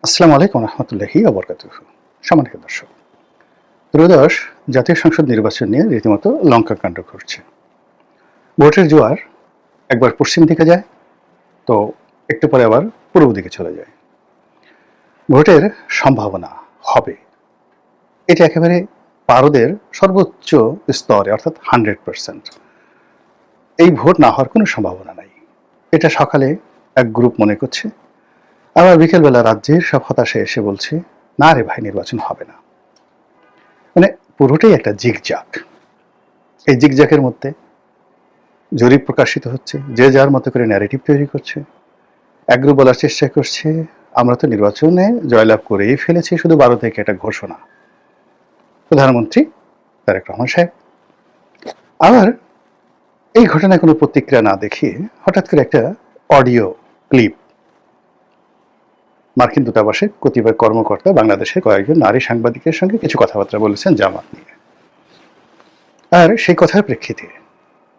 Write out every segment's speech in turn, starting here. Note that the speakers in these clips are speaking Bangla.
আসসালামু আলাইকুম রহমতুল্লাহি ওবরকাতুহু। সম্মানিত দর্শক, ত্রয়োদশ জাতীয় সংসদ নির্বাচন নিয়ে রীতিমতো লঙ্কাকাণ্ড ঘটছে। ভোটের জোয়ার একবার পশ্চিম দিকে যায়, তো একটু পরে আবার পূর্ব দিকে চলে যায়। ভোটের সম্ভাবনা হবে, এটা একেবারে পারদের সর্বোচ্চ স্তরে, অর্থাৎ 100%। এই ভোট না হওয়ার কোনো সম্ভাবনা নাই, এটা সকালে এক গ্রুপ মনে করছে, আবার বিকেলবেলা রাজ্যের সব হতাশে এসে বলছে না রে ভাই, নির্বাচন হবে না। মানে পুরোটাই একটা জিগজাগ। এই জিগজাগের মধ্যে জরিপ প্রকাশিত হচ্ছে, যে যার মতো করে ন্যারেটিভ তৈরি করছে। এক গ্রুপ বলার চেষ্টা করছে আমরা তো নির্বাচনে জয়লাভ করেই ফেলেছি, শুধু 12 থেকে একটা ঘোষণা, প্রধানমন্ত্রী তারেক রহমান সাহেব। আবার এই ঘটনায় কোনো প্রতিক্রিয়া না দেখিয়ে হঠাৎ করে একটা অডিও ক্লিপ মার্কিন দূতাবাসে কতিপয় কর্মকর্তা বাংলাদেশের কয়েকজন নারী সাংবাদিকের সঙ্গে কিছু কথাবার্তা বলেছেন জামাত নিয়ে। আর সেই কথার প্রেক্ষিতে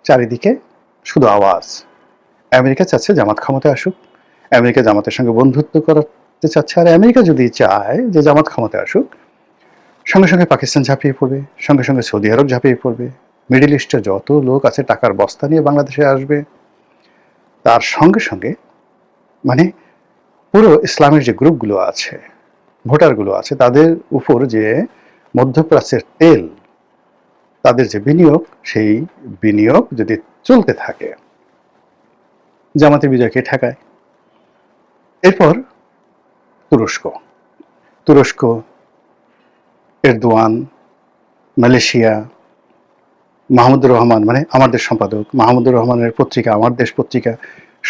চারিদিকে শুধু আওয়াজ, আমেরিকা চাচ্ছে জামাত ক্ষমতায় আসুক, আমেরিকা জামাতের সঙ্গে বন্ধুত্ব করতে চাচ্ছে। আর আমেরিকা যদি চায় যে জামাত ক্ষমতায় আসুক, সঙ্গে সঙ্গে পাকিস্তান ঝাঁপিয়ে পড়বে, সঙ্গে সঙ্গে সৌদি আরব ঝাঁপিয়ে পড়বে, মিডল ইস্টে যত লোক আছে টাকার বস্তা নিয়ে বাংলাদেশে আসবে। তার সঙ্গে সঙ্গে মানে পুরো ইসলামের যে গ্রুপগুলো আছে, ভোটারগুলো আছে, তাদের উপর যে মধ্যপ্রাচ্যের তেল, তাদের যে বিনিয়োগ, সেই বিনিয়োগ যদি চলতে থাকে, জামাতে বিজয়কে ঠেকায়। এরপর তুরস্ক, তুরস্ক, এরদোয়ান, মালয়েশিয়া, মাহমুদুর রহমান মানে আমার দেশ সম্পাদক, মাহমুদুর রহমানের পত্রিকা আমার দেশ পত্রিকা,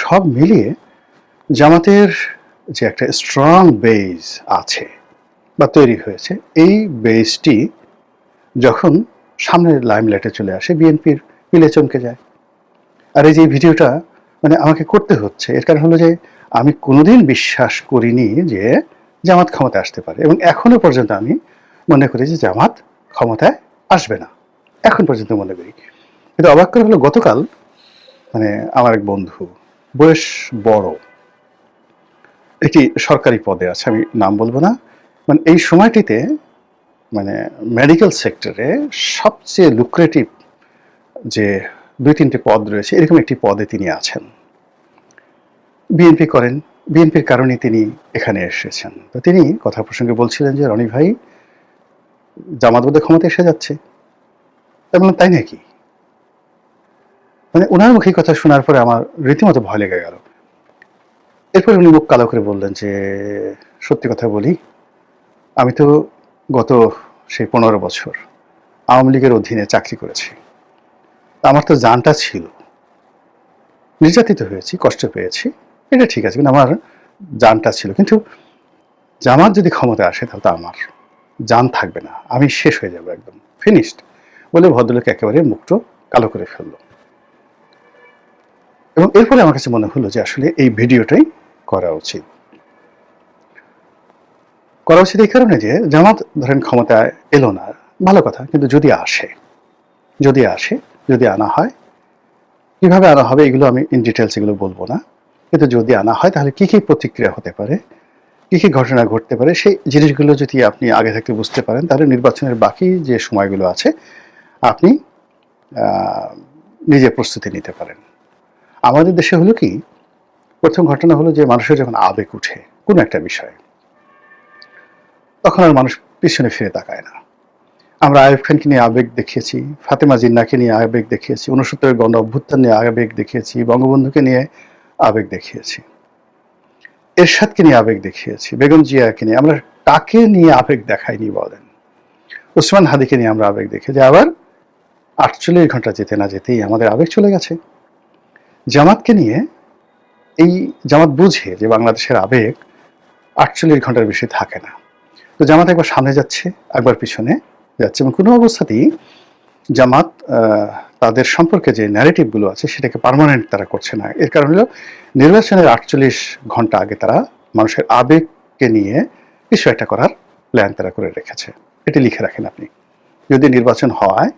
সব মিলিয়ে জামাতের যে একটা স্ট্রং বেজ আছে বা তৈরি হয়েছে, এই বেজটি যখন সামনের লাইমলাইটে চলে আসে, বিএনপির পিলে চমকে যায়। আর এই যে ভিডিওটা মানে আমাকে করতে হচ্ছে, এর কারণ হলো যে আমি কোনোদিন বিশ্বাস করিনি যে জামাত ক্ষমতায় আসতে পারে, এবং এখনো পর্যন্ত আমি মনে করি যে জামাত ক্ষমতায় আসবে না, এখন পর্যন্ত মনে করি। কিন্তু অবাক করে হলো গতকাল মানে আমার এক বন্ধু, বয়স বড়, একটি সরকারি পদে আছে, আমি নাম বলবো না, মানে এই সময়টিতে মানে মেডিকেল সেক্টরে সবচেয়ে লুক্রেটিভ যে 2-3টে পদ রয়েছে, এরকম একটি পদে তিনি আছেন, বিএনপি করেন, বিএনপির কারণে তিনি এখানে এসেছেন। তো তিনি কথা প্রসঙ্গে বলছিলেন যে রনি ভাই, জামাত বোধহয় ক্ষমতা এসে যাচ্ছে। তাই বললাম তাই নাকি? মানে ওনার মুখে কথা শোনার পরে আমার রীতিমতো ভয় লেগে গেল। এরপর উনি মুখ কালো করে বললেন যে সত্যি কথা বলি, আমি তো গত সেই 15 বছর আওয়ামী লীগের অধীনে চাকরি করেছি, আমার তো জানটা ছিল, নির্যাতিত হয়েছি, কষ্ট পেয়েছি, এটা ঠিক আছে, কিন্তু আমার জানটা ছিল। কিন্তু জামাত যদি ক্ষমতা আসে তাহলে তো আমার জান থাকবে না, আমি শেষ হয়ে যাবো, একদম ফিনিশড বলে ভদ্রলোক একেবারে মুখটা কালো করে ফেললো। এবং এরপরে আমার কাছে মনে হলো যে আসলে এই ভিডিওটাই করা উচিত। করা উচিত এই কারণে যে জামাত ধরেন ক্ষমতায় এলো না, ভালো কথা, কিন্তু যদি আসে, যদি আসে, যদি আনা হয়, কিভাবে আনা হবে এগুলো আমি ইন ডিটেলস এগুলো বলবো না, কিন্তু যদি আনা হয় তাহলে কি কি প্রতিক্রিয়া হতে পারে, কি কি ঘটনা ঘটতে পারে, সেই জিনিসগুলো যদি আপনি আগে থাকতে বুঝতে পারেন, তাহলে নির্বাচনের বাকি যে সময়গুলো আছে আপনি নিজে প্রস্তুতি নিতে পারেন। আমাদের দেশে হলো কি, প্রথম ঘটনা হলো যে মানুষের যখন আবেগ উঠে কোনো একটা বিষয়ে, তখন আর মানুষ পিছনে ফিরে তাকায় না। আমরা আইয়ুব খানকে নিয়ে আবেগ দেখিয়েছি, ফাতেমা জিন্নাহকে নিয়ে আবেগ দেখিয়েছি, 69-এর গণ অভ্যুত্থান নিয়ে আবেগ দেখিয়েছি, বঙ্গবন্ধুকে নিয়ে আবেগ দেখিয়েছি, এরশাদকে নিয়ে আবেগ দেখিয়েছি, বেগম জিয়াকে নিয়ে। আমরা কাকে নিয়ে আবেগ দেখাইনি বলেন? ওসমান হাদিকে নিয়ে আমরা আবেগ দেখেছি, আবার 48 ঘন্টা যেতে না যেতেই আমাদের আবেগ চলে গেছে। জামাতকে নিয়ে, এই জামাত বুঝে যে বাংলাদেশের আবেগ 48 ঘন্টার বেশি থাকে না। তো জামাত একবার সামনে যাচ্ছে, একবার পিছনে যাচ্ছে, এবং কোনো অবস্থাতেই জামাত তাদের সম্পর্কে যে ন্যারেটিভগুলো আছে সেটাকে পার্মানেন্ট তারা করছে না। এর কারণ হলো নির্বাচনের 48 ঘন্টা আগে তারা মানুষের আবেগকে নিয়ে কিছু একটা করার প্ল্যান তারা করে রেখেছে। এটি লিখে রাখেন আপনি। যদি নির্বাচন হয়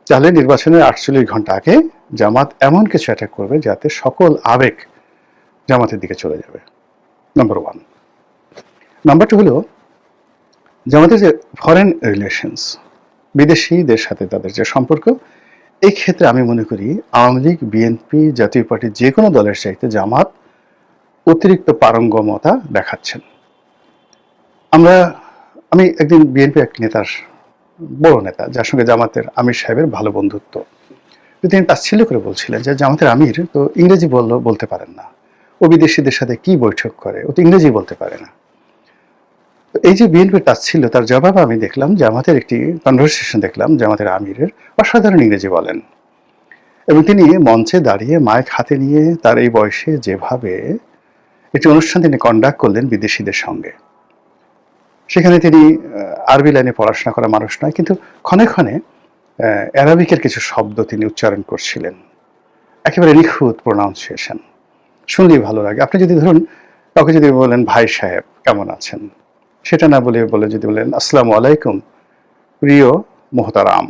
তাহলে নির্বাচনের 48 ঘন্টা আগে জামাত এমন কিছু একটা করবে যাতে সকল আবেগ জামাতের দিকে চলে যাবে, নাম্বার 1। নাম্বার টু হলো জামাতের যে ফরেন রিলেশনস, বিদেশিদের সাথে তাদের যে সম্পর্ক, এই ক্ষেত্রে আমি মনে করি আওয়ামী লীগ, বিএনপি, জাতীয় পার্টি যে কোনো দলের চাইতে জামাত অতিরিক্ত পারঙ্গমতা দেখাচ্ছেন। আমি একদিন বিএনপি এক নেতার, বড় নেতা যার সঙ্গে জামাতের আমির সাহেবের ভালো বন্ধুত্ব, তিনি তাচ্ছিল্য করে বলছিলেন যে জামাতের আমির তো ইংরেজি বলতে পারেন না, ও বিদেশিদের সাথে কি বৈঠক করে, ও তো ইংরেজি বলতে পারে না। এই যে বিএনপির তাচ্ছিল্য, তার জবাব আমি দেখলাম জামাতের একটি কনভারসেশন দেখলাম জামাতের আমিরের, অসাধারণ ইংরেজি বলেন, এবং তিনি মঞ্চে দাঁড়িয়ে মাইক হাতে নিয়ে তার এই বয়সে যেভাবে একটি অনুষ্ঠান তিনি কন্ডাক্ট করলেন বিদেশিদের সঙ্গে, সেখানে তিনি আরবি লাইনে পড়াশোনা করা মানুষ নয়, কিন্তু ক্ষণে ক্ষণে অ্যারাবিকের কিছু শব্দ তিনি উচ্চারণ করছিলেন, একেবারে নিখুঁত প্রোনাউন্সিয়েশন, শুনলেই ভালো লাগে। আপনি যদি ধরুন কাউকে যদি বলেন ভাই সাহেব কেমন আছেন, সেটা না বলে যদি বলেন আসসালামু আলাইকুম প্রিয় মোহতারাম,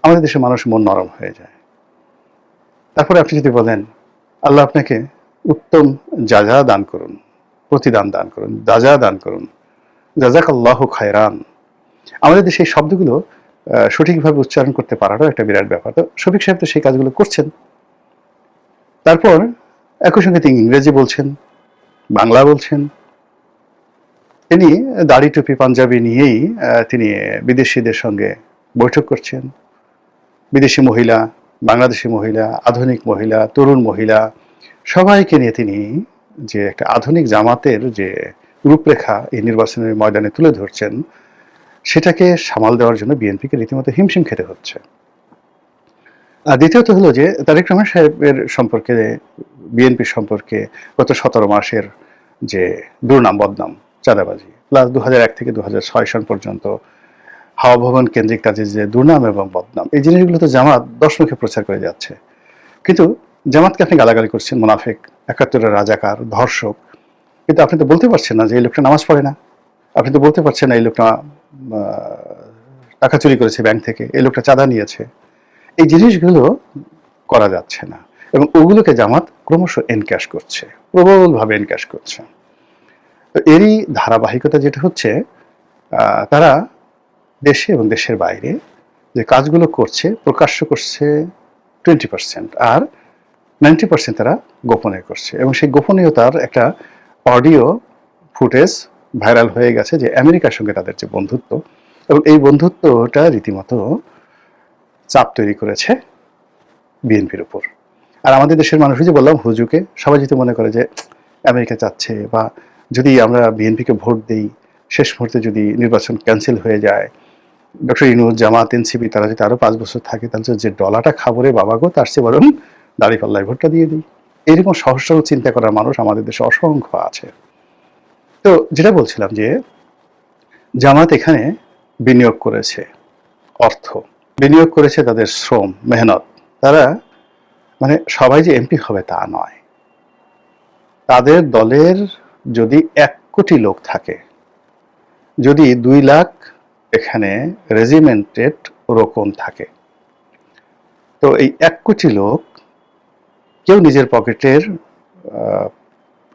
আমাদের দেশের মানুষ মন নরম হয়ে যায়। তারপরে আপনি যদি বলেন আল্লাহ আপনাকে উত্তম যাজা দান করুন, প্রতিদান দান করুন, যাজা দান করুন, জাজাকাল্লাহু খায়রান, আমাদের দেশে এই শব্দগুলো সঠিকভাবে উচ্চারণ করতে পারাটাও একটা বিরাট ব্যাপার। তো শফিক সাহেব তো সেই কাজগুলো করছেন। তারপর একই সঙ্গে তিনি ইংরেজি বলছেন, বাংলা বলছেন, তিনি দাড়ি টুপি পাঞ্জাবি নিয়েই তিনি বিদেশিদের সঙ্গে বৈঠক করছেন। বিদেশি মহিলা, বাংলাদেশি মহিলা, আধুনিক মহিলা, তরুণ মহিলা, সবাইকে নিয়ে তিনি যে একটা আধুনিক জামাতের যে রূপরেখা এই নির্বাচনের ময়দানে তুলে ধরছেন, সেটাকে সামাল দেওয়ার জন্য বিএনপিকে রীতিমতো হিমশিম খেতে হচ্ছে। আর দ্বিতীয়ত হলো যে তারেক রহমান সাহেবের সম্পর্কে, বিএনপির সম্পর্কে গত 17 মাসের যে দুর্নাম বদনাম, চাঁদাবাজি, প্লাস 2001 থেকে 2006 সন পর্যন্ত হাওয়া ভবন কেন্দ্রিক তাদের যে দুর্নাম এবং বদনাম, এই জিনিসগুলো তো জামাত দশমুখে প্রচার করে যাচ্ছে। কিন্তু জামাতকে আপনি গালাগালি করছেন মুনাফিক, 71-এর রাজাকার, ধর্ষক, কিন্তু আপনি তো বলতে পারছেন না যে এই লোকটা নামাজ পড়ে না, আপনি তো বলতে পারছেন না এই লোকটা টাকা চুরি করেছে ব্যাংক থেকে, এই লোকটা চাঁদা নিয়েছে। এই জিনিসগুলো করা যাচ্ছে না, এবং ওগুলোকে জামাত ক্রমশ এনক্যাশ করছে, প্রবলভাবে এনক্যাশ করছে। তো এরই ধারাবাহিকতা যেটা হচ্ছে, তারা দেশে এবং দেশের বাইরে যে কাজগুলো করছে, প্রকাশ্য করছে 20%, আর 90% তারা গোপনে করছে, এবং সেই গোপনীয়তার একটা অডিও ফুটেজ ভাইরাল হয়ে গেছে যে আমেরিকার সঙ্গে তাদের যে বন্ধুত্ব, এবং এই বন্ধুত্বটা রীতিমতো চাপ তৈরি করেছে বিএনপির উপর। আর আমাদের দেশের মানুষ, যে বললাম হুজুকে, সবাই যদি মনে করে যে আমেরিকা চাচ্ছে, বা যদি আমরা বিএনপিকে ভোট দিই, শেষ মুহূর্তে যদি নির্বাচন ক্যান্সেল হয়ে যায়, ডক্টর ইউনূস, জামাত, এনসিপি তারা যদি আরো 5 বছর থাকে, তাহলে যে ডলারটা খাবো রে বাবা গো, তার চেয়ে বরং দাঁড়িপাল্লায় ভোটটা দিয়ে দিই। এরকম সহজ সরল চিন্তা করার মানুষ আমাদের দেশে অসংখ্য আছে। তো যেটা বলছিলাম যে জামাত এখানে বিনিয়োগ করেছে অর্থ, বিনিয়োগ করেছে তাদের শ্রম, মেহনত। তারা মানে সবাই যে এমপি হবে তা নয়, তাদের দলের যদি 1 কোটি লোক থাকে, যদি 2 লাখ এখানে রেজিমেন্টেড রোকন থাকে, তো এই 1 কোটি লোক কেউ নিজের পকেটের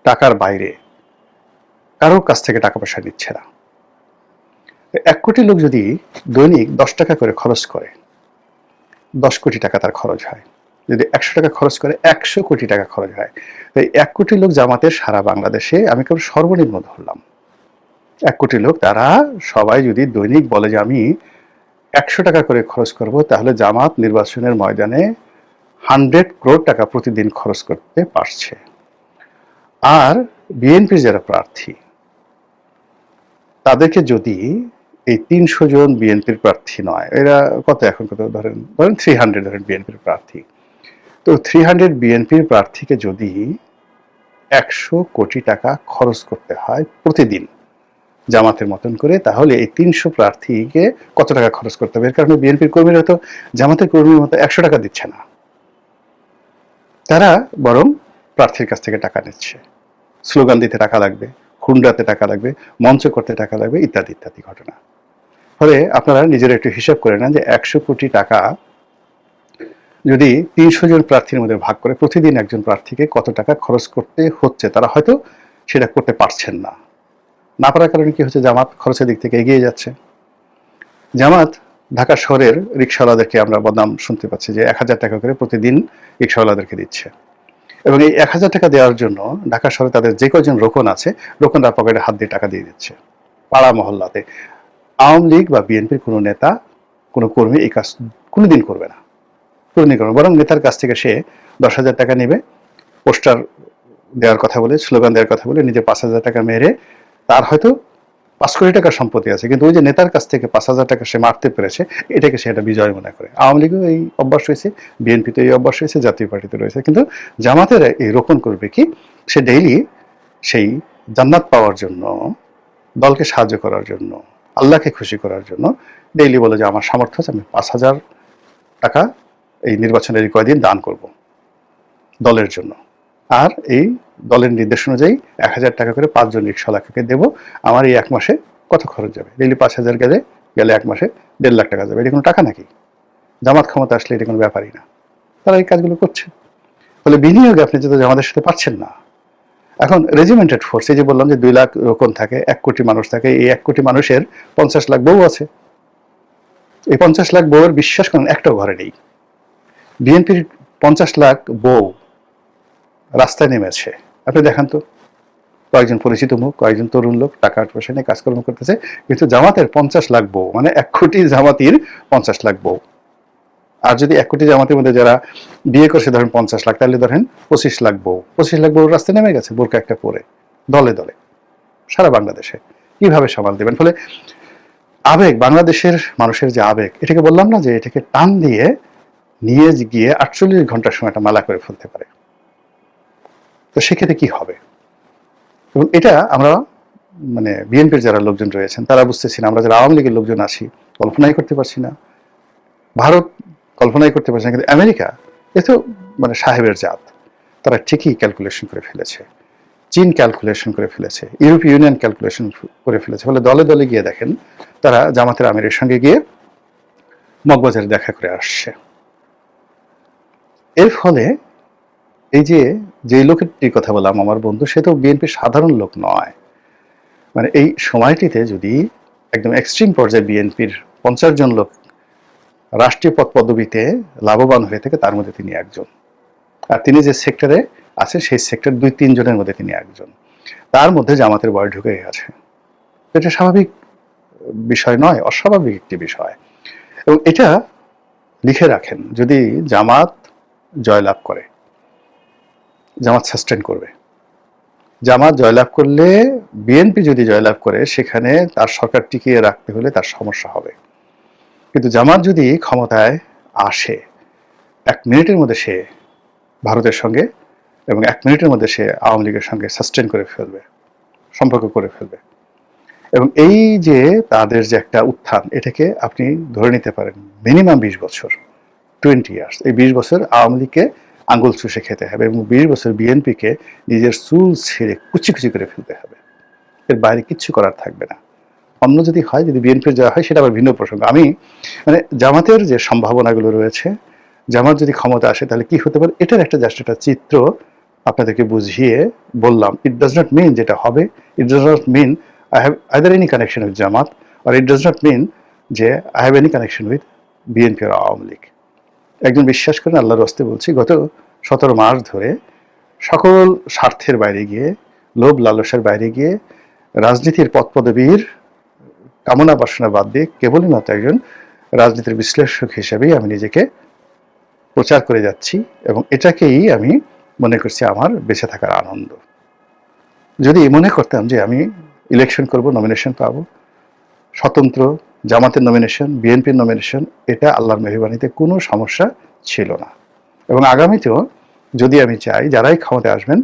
টাকার বাইরে কারোর কাছ থেকে টাকা পয়সা নিচ্ছে না। 1 কোটি লোক যদি দৈনিক 10 টাকা করে খরচ করে, 10 কোটি টাকা তার খরচ হয়। যদি 100 টাকা খরচ করে, 100 কোটি টাকা খরচ হয়। তাই 1 কোটি লোক জামাতের সারা বাংলাদেশে, আমি কেবল সর্বনিম্ন ধরলাম 1 কোটি লোক, তারা সবাই যদি দৈনিক বলে যে আমি 100 টাকা করে খরচ করব, তাহলে জামাত নির্বাচনের ময়দানে 100 crore টাকা প্রতিদিন খরচ করতে পারছে। আর বিএনপির যারা প্রার্থী, তাদেরকে যদি এই 300 জন বিএনপির প্রার্থী নয়, এরা কত এখন, কত ধরেন 300 ধরেন বিএনপির প্রার্থী, তো 300 বিএনপির প্রার্থীকে যদি 100 কোটি টাকা খরচ করতে হয় প্রতিদিন জামাতের মতন করে, তাহলে এই 300 প্রার্থীকে কত টাকা খরচ করতে হবে? এর কারণে বিএনপির কর্মীরা তো জামাতের কর্মীর মতো 100 টাকা দিচ্ছে না, তারা বরং প্রার্থীর কাছ থেকে টাকা নিচ্ছে। স্লোগান দিতে টাকা লাগবে, হুন্ডাতে টাকা লাগবে, মঞ্চ করতে টাকা লাগবে, ইত্যাদি ইত্যাদি ঘটনা। ফলে আপনারা নিজেরা একটু হিসাব করে নেন যে 100 কোটি টাকা যদি 300 জন প্রার্থীর মধ্যে ভাগ করে প্রতিদিন একজন প্রার্থীকে কত টাকা খরচ করতে হচ্ছে, তারা হয়তো সেটা করতে পারছেন না। না পারার কারণে কি হচ্ছে, জামাত খরচের দিক থেকে এগিয়ে যাচ্ছে। জামাত ঢাকা শহরের রিক্সাওয়ালাদেরকে আমরা বদনাম শুনতে পাচ্ছি যে 1,000 টাকা করে প্রতিদিন রিক্সাওয়ালাদেরকে দিচ্ছে, এবং এই 1,000 টাকা দেওয়ার জন্য ঢাকা শহরে তাদের যে কয়জন রোকন আছে, রোকনরা পকেটে হাত দিয়ে টাকা দিয়ে দিচ্ছে পাড়া মহল্লাতে। আওয়ামী লীগ বা বিএনপির কোনো নেতা, কোনো কর্মী এই কাজ কোনোদিন করবে না, কোনোদিন করবে না। বরং নেতার কাছ থেকে সে 10,000 টাকা নেবে, পোস্টার দেওয়ার কথা বলে, স্লোগান দেওয়ার কথা বলে নিজে 5,000 টাকা মেরে, তার হয়তো 5 কোটি টাকার সম্পত্তি আছে, কিন্তু ওই যে নেতার কাছ থেকে 5,000 টাকা সে মারতে পেরেছে, এটাকে সে একটা বিজয় মনে করে। আওয়ামী লীগেও এই অভ্যাস রয়েছে, বিএনপিতে এই অভ্যাস রয়েছে, জাতীয় পার্টিতে রয়েছে। কিন্তু জামাতের এই রোপণ করবে কি, সে ডেইলি সেই জান্নাত পাওয়ার জন্য, দলকে সাহায্য করার জন্য, আল্লাহকে খুশি করার জন্য ডেইলি বলে যে আমার সামর্থ্য আছে, আমি 5,000 টাকা এই নির্বাচনের এই কয়দিন দান করব দলের জন্য। আর এই দলের নির্দেশ অনুযায়ী 1,000 টাকা করে 5 জন রিক্সাওয়ালাকে দেবো। আমার এই এক মাসে কত খরচ যাবে? ডেইলি 5,000 গেলে গেলে এক মাসে 1.5 লাখ টাকা যাবে। এটা কোনো টাকা নাকি? জামাত ক্ষমতা আসলে এটা কোনো ব্যাপারই না। তারা এই কাজগুলো করছে। ফলে বিনিয়োগে আপনি যেহেতু জামাতের সাথে পাচ্ছেন না। এখন রেজিমেন্টেড ফোর্স, এই যে বললাম যে 2 লাখ রোকন থাকে, 1 কোটি মানুষ থাকে, এই 1 কোটি মানুষের 50 লাখ বউ আছে। এই 50 লাখ বউয়ের বিশ্বাস করেন একটাও ঘরে নেই। বিএনপির 50 লাখ বউ রাস্তায় নেমেছে, আপনি দেখান তো কয়েকজন পরিচিত মুখ, কয়েকজন তরুণ লোক টাকা পয়সা নিয়ে কাজকর্ম করতেছে। কিন্তু জামাতের 50 লাখ বউ, মানে 1 কোটি জামাতির 50 লাখ বউ। আর যদি 1 কোটি জামাতের মধ্যে যারা বিয়ে করছে ধরেন 50 লাখ, তাহলে ধরেন 25 লাখ বউ। 25 লাখ বউ রাস্তায় নেমে গেছে বোরকা একটা পরে, দলে দলে সারা বাংলাদেশে। কিভাবে সামাল দেবেন? ফলে আবেগ, বাংলাদেশের মানুষের যে আবেগ, এটাকে বললাম না যে এটাকে টান দিয়ে নিয়ে গিয়ে 48 ঘন্টার সময় একটা মালা করে ফেলতে পারে। তো সেক্ষেত্রে কি হবে? এবং এটা আমরা মানে বিএনপির যারা লোকজন রয়েছেন তারা বুঝতেছি না, আমরা যারা আওয়ামী লীগের লোকজন আছি কল্পনাই করতে পারছি না। ভারত কল্পনাই করতে পারছে না, কিন্তু আমেরিকা এ তো মানে সাহেবের জাত, তারা ঠিকই ক্যালকুলেশন করে ফেলেছে। চীন ক্যালকুলেশন করে ফেলেছে, ইউরোপীয় ইউনিয়ন ক্যালকুলেশন করে ফেলেছে। ফলে দলে দলে গিয়ে দেখেন তারা জামাতের আমিরের সঙ্গে গিয়ে মগবাজারে দেখা করে আসছে। এর ফলে এই যে যেই লোকটির কথা বললাম আমার বন্ধু, সে তো বিএনপির সাধারণ লোক নয়। মানে এই সময়টিতে যদি একদম এক্সট্রিম পর্যায়ে বিএনপির 50 জন লোক রাষ্ট্রীয় পদ পদবিতে লাভবান হয়ে থাকে, তার মধ্যে তিনি একজন। আর তিনি যে সেক্টরে আছে সেই সেক্টর 2-3 জনের মধ্যে তিনি একজন। তার মধ্যে জামাতের বয় ঢুকে গেছে। এটা স্বাভাবিক বিষয় নয়, অস্বাভাবিক একটি বিষয়। এবং এটা লিখে রাখেন, যদি জামাত জয়লাভ করে, জামাত সাস্টেন করবে। জামাত জয়লাভ করলে, বিএনপি যদি জয়লাভ করে, সেখানে তার সরকার টিকিয়ে রাখতে হলে তার সমস্যা হবে। কিন্তু জামাত যদি ক্ষমতায় আসে, 1 মিনিটের মধ্যে সে ভারতের সঙ্গে এবং 1 মিনিটের মধ্যে সে আওয়ামী লীগের সঙ্গে সাস্টেন করে ফেলবে, সম্পর্ক করে ফেলবে। এবং এই যে তাদের যে একটা উত্থান, এটাকে আপনি ধরে নিতে পারেন মিনিমাম 20 বছর, 20 ইয়ার্স। এই 20 বছর আওয়ামী লীগকে আঙ্গুল চুষে খেতে হবে এবং 20 বছর বিএনপিকে নিজের চুল ছেড়ে কুচি কুচি করে ফেলতে হবে। এর বাইরে কিচ্ছু করার থাকবে না। অন্য যদি হয়, যদি বিএনপির যাওয়া হয়, সেটা আবার ভিন্ন প্রসঙ্গ। আমি মানে জামাতের যে সম্ভাবনাগুলো রয়েছে, জামাত যদি ক্ষমতা আসে তাহলে কি হতে পারে, এটার একটা জাস্ট একটা চিত্র আপনাদেরকে বুঝিয়ে বললাম। ইট ডাজ নট মিন যেটা হবে, it does not mean I have either any connection with Jamaat, আর ইট ডাজ নট মিন যে I have any connection with BNP আর আওয়ামী লীগ। একজন বিশ্বাস করেন, আল্লাহর রাস্তে বলছি, গত 17 মাস ধরে সকল স্বার্থের বাইরে গিয়ে, লোভ লালসার বাইরে গিয়ে, রাজনীতির পদ পদবীর কামনা বাসনা বাদ দিয়ে কেবলই মাত্র একজন রাজনীতির বিশ্লেষক হিসেবেই আমি নিজেকে প্রচার করে যাচ্ছি, এবং এটাকেই আমি মনে করছি আমার বেঁচে থাকার আনন্দ। যদি মনে করতাম যে আমি ইলেকশন করব, নমিনেশন পাবো, স্বতন্ত্র জামাতের নমিনেশন, বিএনপির নমিনেশন, এটা আল্লাহর মেহরবানিতে কোনো সমস্যা ছিল না। এবং আগামীতেও যদি আমি চাই, যারাই ক্ষমতায় আসবেন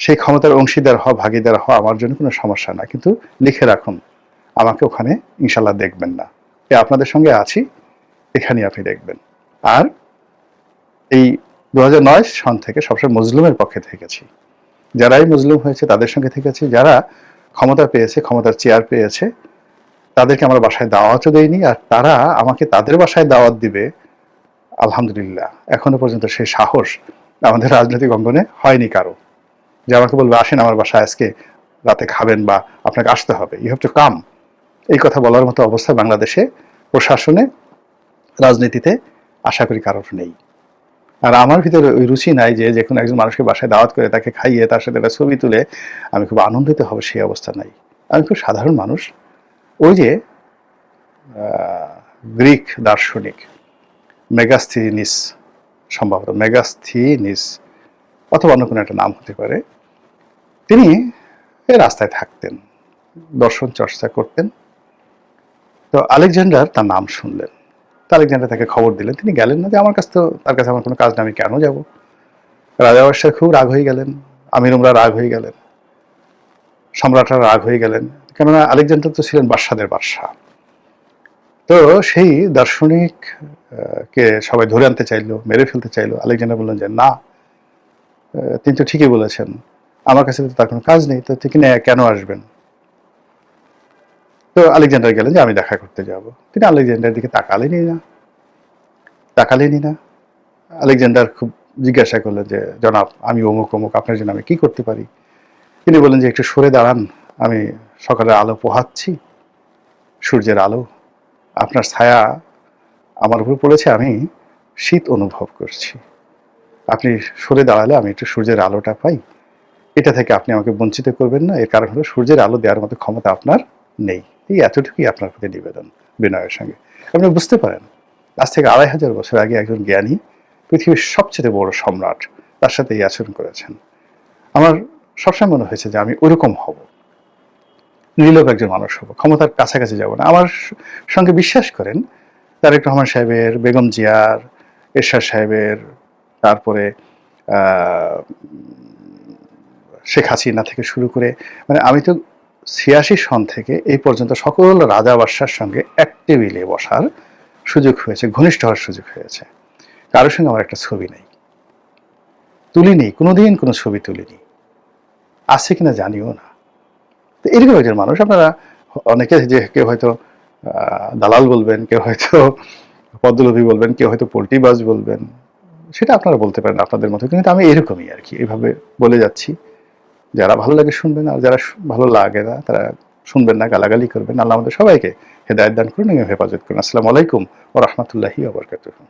সেই ক্ষমতার অংশীদার হওয়া, ভাগিদার হওয়া আমার জন্য কোনো সমস্যা না। কিন্তু লিখে রাখুন, আমাকে ওখানে ইনশাল্লাহ দেখবেন না। আপনাদের সঙ্গে আছি, এখানেই আপনি দেখবেন। আর এই 2009 সন থেকে সবসময় মজলুমের পক্ষে থেকেছি। যারাই মজলুম হয়েছে তাদের সঙ্গে থেকেছি। যারা ক্ষমতা পেয়েছে, ক্ষমতার চেয়ার পেয়েছে, তাদেরকে আমার বাসায় দাওয়াতও দেয়নি। আর তারা আমাকে তাদের বাসায় দাওয়াত দিবে, আলহামদুলিল্লাহ এখনো পর্যন্ত সেই সাহস আমাদের রাজনৈতিক অঙ্গনে হয়নি কারো, যে আমাকে বলবে আসেন আমার বাসায় আজকে রাতে খাবেন বা আপনাকে আসতে হবে, ইউ হ্যাভ টু কাম, এই কথা বলার মতো অবস্থা বাংলাদেশে প্রশাসনে, রাজনীতিতে আশা করি কারোর নেই। আর আমার ভিতরে ওই রুচি নাই যে যে কোনো একজন মানুষকে বাসায় দাওয়াত করে তাকে খাইয়ে তার সাথে একটা ছবি তুলে আমি খুব আনন্দিত হব, সেই অবস্থা নাই। আমি খুব সাধারণ মানুষ। ওই যে গ্রিক দার্শনিক মেগাস্থিনিস, সম্ভবত মেগাস্থিনিস অথবা অন্য কোনো একটা নাম হতে পারে, তিনি এই রাস্তায় থাকতেন, দর্শন চর্চা করতেন। তো আলেকজান্ডার তার নাম শুনলেন, তো আলেকজান্ডার তাকে খবর দিলেন, তিনি গেলেন না, যে আমার কাছ তো তার কাছে আমার কোনো কাজ নেই, আমি কেন যাব। রাজা বাদশাহ খুব রাগ হয়ে গেলেন, আমিরুমরা রাগ হয়ে গেলেন, সম্রাটরা রাগ হয়ে গেলেন, কেননা আলেকজান্ডার তো ছিলেন বাদশাদের বাদশাহ। তো সেই দার্শনিক কে সবাই ধরে আনতে চাইলো, মেরে ফেলতে চাইলো। আলেকজান্ডার বললেন যে না, তিনি তো ঠিকই বলেছেন, আমার কাছে তো তার কোনো কাজ নেই, তো তিনি কেন আসবেন। তো আলেকজান্ডার গেলেন যে আমি দেখা করতে যাব। তিনি আলেকজান্ডারের দিকে তাকালেনই না। আলেকজান্ডার খুব জিজ্ঞাসা করলেন যে জনাব, আমি অমুক অমুক, আপনার জন্য আমি কি করতে পারি। তিনি বললেন যে একটু সরে দাঁড়ান, আমি সকালের আলো পোহাচ্ছি, সূর্যের আলো, আপনার ছায়া আমার উপর পড়েছে, আমি শীত অনুভব করছি, আপনি সরে দাঁড়ালে আমি একটু সূর্যের আলোটা পাই, এটা থেকে আপনি আমাকে বঞ্চিত করবেন না, এর কারণ হলো সূর্যের আলো দেওয়ার মতো ক্ষমতা আপনার নেই। এই এতটুকুই আপনার প্রতি নিবেদন, বিনয়ের সঙ্গে। আপনি বুঝতে পারেন আজ থেকে ২৫০০ বছর আগে একজন জ্ঞানী, পৃথিবীর সবচেয়ে বড় সম্রাট, তার সাথে এই আচরণ করেছেন। আমার সবসময় মনে হয়েছে যে আমি ওরকম হব, নির্লোভ একজন মানুষ হব, ক্ষমতার কাছাকাছি যাব না। আমার সঙ্গে বিশ্বাস করেন তারেক রহমান সাহেবের, বেগম জিয়ার, এরশাদ সাহেবের, তারপরে শেখ হাসিনা থেকে শুরু করে, মানে আমি তো ৮৬ সন থেকে এই পর্যন্ত সকল রাজা বাদশার সঙ্গে এক টেবিলে বসার সুযোগ হয়েছে, ঘনিষ্ঠ হওয়ার সুযোগ হয়েছে। কারোর সঙ্গে আমার একটা ছবি নেই, তুলিনি, কোনোদিন কোনো ছবি তুলিনি, আছে কিনা জানিও না। তো এরকম একজন মানুষ। আপনারা অনেকে, যে কেউ হয়তো দালাল বলবেন, কেউ হয়তো পদ্মলোভী বলবেন, কেউ হয়তো পোল্ট্রিবাজ বলবেন, সেটা আপনারা বলতে পারেন আপনাদের মতো, কিন্তু আমি এরকমই আর কি, এইভাবে বলে যাচ্ছি। যারা ভালো লাগে শুনবেন, আর যারা ভালো লাগে না তারা শুনবেন না, গালাগালি করবেন। আল্লাহ আমাদের সবাইকে হেদায়েত দান করুন এবং হেফাজত করুন। আসসালামু আলাইকুম ওয়া রাহমাতুল্লাহি ওয়া বারাকাতুহু।